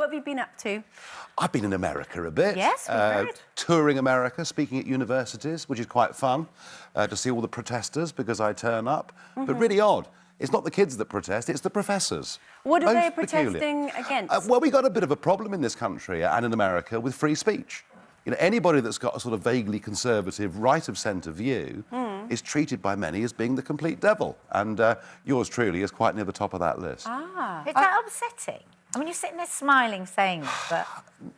What have you been up to? I've been in America a bit. Yes, we heard. Touring America, speaking at universities, which is quite fun to see all the protesters because I turn up. But really odd. It's not the kids that protest, it's the professors. What are they Most peculiar. protesting against? Well, we got a bit of a problem in this country and in America with free speech. You know, anybody that's got a sort of vaguely conservative, right-of-centre view is treated by many as being the complete devil. And yours truly is quite near the top of that list. Ah. Is that upsetting? I mean, you're sitting there smiling, saying that,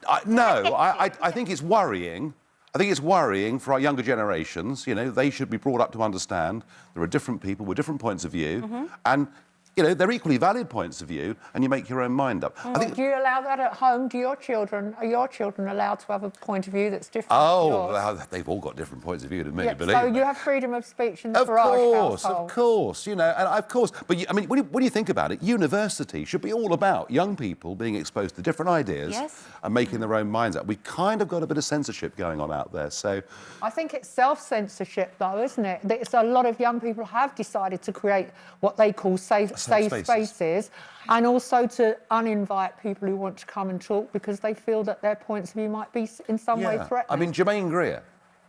but... No, I think it's worrying. I think it's worrying for our younger generations. You know, they should be brought up to understand there are different people with different points of view, and you know they're equally valid points of view, and you make your own mind up. I think. Do you allow that at home? Are your children allowed to have a point of view that's different? Oh, to yours? well, they've all got different points of view to me, Yeah, believe so me. you have freedom of speech in the Of Farage course, household. of course, you know, and of course. But I mean, when you think about it, university should be all about young people being exposed to different ideas and making their own minds up. We've kind of got a bit of censorship going on out there, so... I think it's self-censorship, though, isn't it? It's a lot of young people have decided to create what they call safe spaces, and also to uninvite people who want to come and talk because they feel that their points of view might be in some way threatened. I mean, Germaine Greer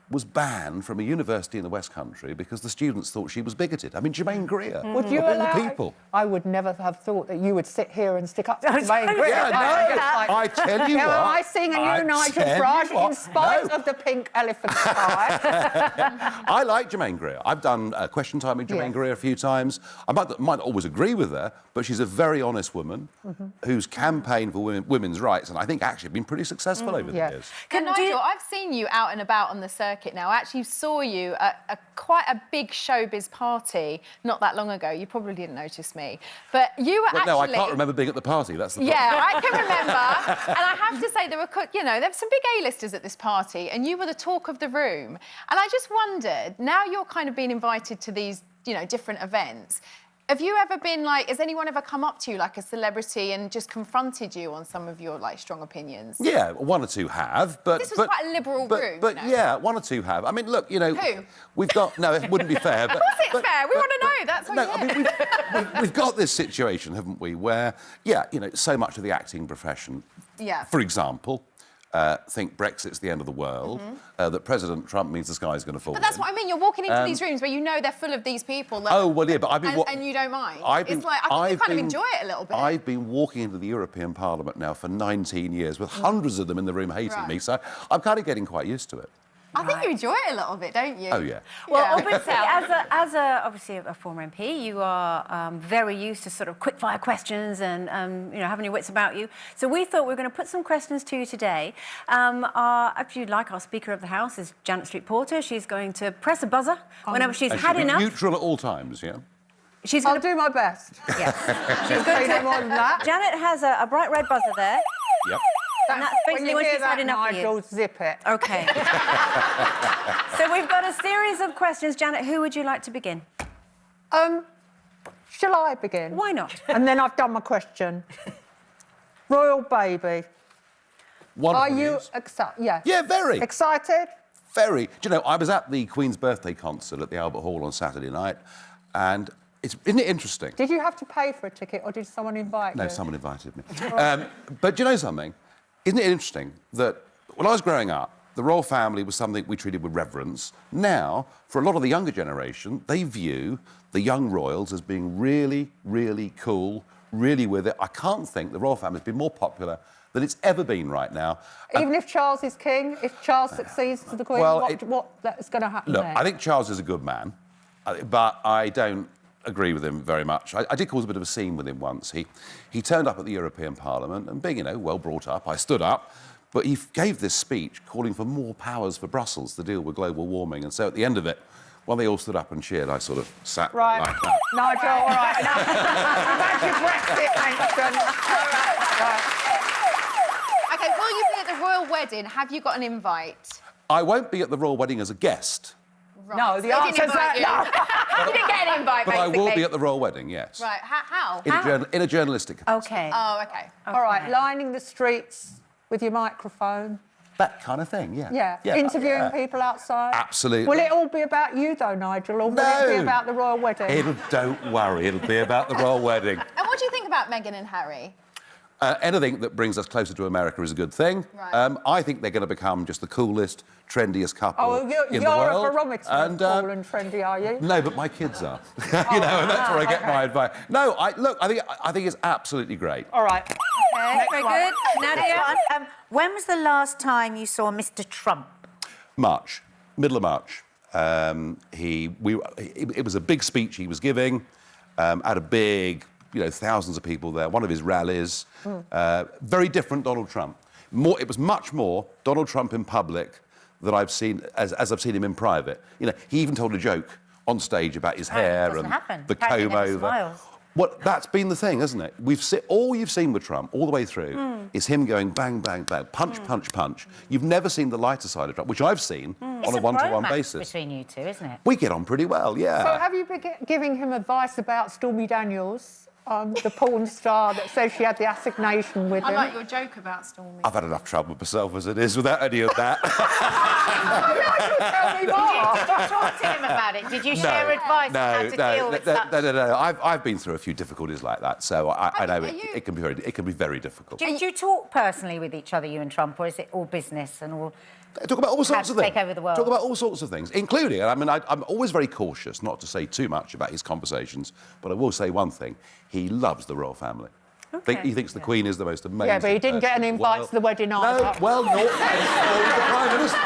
was banned from a university in the West Country because the students thought she was bigoted. I mean, Germaine Greer, Would you of all allow... the people. I would never have thought that you would sit here and stick up to Germaine Greer. Yeah, no, I tell you what. Am I seeing a new Nigel Farage in spite of the pink elephant pie? I like Germaine Greer. I've done question time with Germaine Greer a few times. I might not always agree with her, but she's a very honest woman who's campaigned for women's rights, and I think actually been pretty successful over the years. Nigel, I've seen you out and about on the circuit now. I actually saw you at quite a big showbiz party not that long ago. You probably didn't notice me, but you were No, I can't remember being at the party. That's the problem. Yeah, I can remember. And I have to say, there were some big A-listers at this party, and you were the talk of the room. And I just wondered, now you're kind of being invited to these, different events. Have you ever been has anyone ever come up to you like a celebrity and just confronted you on some of your strong opinions? Yeah, one or two have, but... This was quite a liberal room, But yeah, one or two have. I mean, look, Who? We've got... No, it wouldn't be fair, but... Of course it's fair, we want to know, that's why I mean, we've got this situation, haven't we, where, so much of the acting profession, for example, think Brexit's the end of the world, that President Trump means the sky's going to fall. But that's what I mean. You're walking into these rooms where they're full of these people. That, oh, well, yeah, but I've been... And you don't mind. I think you kind of enjoy it a little bit. I've been walking into the European Parliament now for 19 years with hundreds of them in the room hating me, so I'm kind of getting quite used to it. I think you enjoy it a little bit, don't you? Oh, yeah. Well, obviously, obviously a former MP, you are very used to sort of quick-fire questions and, having your wits about you. So we thought we were going to put some questions to you today. If you'd like, our Speaker of the House is Janet Street-Porter. She's going to press a buzzer whenever she's had enough. Neutral at all times, yeah? I'll do my best. Yes. She's going to more than that. Janet has a bright red buzzer there. Yep. And that's basically when she's had enough of you. Nigel, zip it. OK. So we've got a series of questions. Janet, who would you like to begin? Shall I begin? Why not? And then I've done my question. Royal baby. Are you excited? Yes. Yeah, very. Excited? Very. Do you know, I was at the Queen's birthday concert at the Albert Hall on Saturday night, and isn't it interesting? Did you have to pay for a ticket, or did someone invite you? No, someone invited me. But do you know something? Isn't it interesting that when I was growing up, the royal family was something we treated with reverence. Now, for a lot of the younger generation, they view the young royals as being really, really cool, really with it. I can't think the royal family has been more popular than it's ever been right now. Even if Charles is king, if Charles succeeds to the Queen, what is going to happen look, there? I think Charles is a good man, but I don't agree with him very much. I did cause a bit of a scene with him once. He turned up at the European Parliament and being, well brought up, I stood up, but he gave this speech calling for more powers for Brussels to deal with global warming. And so at the end of it, when they all stood up and cheered, I sort of sat like that. Nigel, all right. That's your Brexit mention. OK, will you be at the royal wedding? Have you got an invite? I won't be at the royal wedding as a guest. Right. No, the answer is that no. You didn't get an invite, but basically. I will be at the royal wedding, yes. Right, how? In a journalistic capacity. OK. Oh, OK. All right, lining the streets with your microphone. That kind of thing, yeah. Yeah, interviewing people outside. Absolutely. Will it all be about you, though, Nigel, or will it be about the royal wedding? Don't worry, it'll be about the royal wedding. And what do you think about Meghan and Harry? Anything that brings us closer to America is a good thing. Right. I think they're going to become just the coolest, trendiest couple Oh, you're in the world. a barometer of cool and trendy, are you? No, but my kids are. And that's where I get my advice. No, I think it's absolutely great. All right. Okay, very good. Nadia? When was the last time you saw Mr. Trump? March, middle of March. It was a big speech he was giving at a big, thousands of people there, one of his rallies. Very different Donald Trump. It was much more Donald Trump in public than I've seen, as I've seen him in private. He even told a joke on stage about his hair doesn't and happen. the Apparently comb never over. smiles. Well, that's been the thing, hasn't it? All you've seen with Trump all the way through is him going bang, bang, bang, punch, punch, punch. You've never seen the lighter side of Trump, which I've seen on a one-to-one basis. Between you two, isn't it? We get on pretty well, yeah. So have you been giving him advice about Stormy Daniels, the porn star that says she had the assignation with I him? like your joke about Stormy. I've had enough trouble with myself as it is without any of that. Tell me more. Did you talk to him about it? Did you share advice on how to deal with such... No. I've been through a few difficulties like that, so I know it can be very difficult. Did you talk personally with each other, you and Trump, or is it all business and all... Talk about all sorts to of things. take over the world. Talk about all sorts of things, including, I'm always very cautious not to say too much about his conversations, but I will say one thing. He loves the royal family. Okay. He thinks the Queen is the most amazing Yeah, but he didn't get an person in the invite world. to the wedding No, either. well, not the Prime Minister.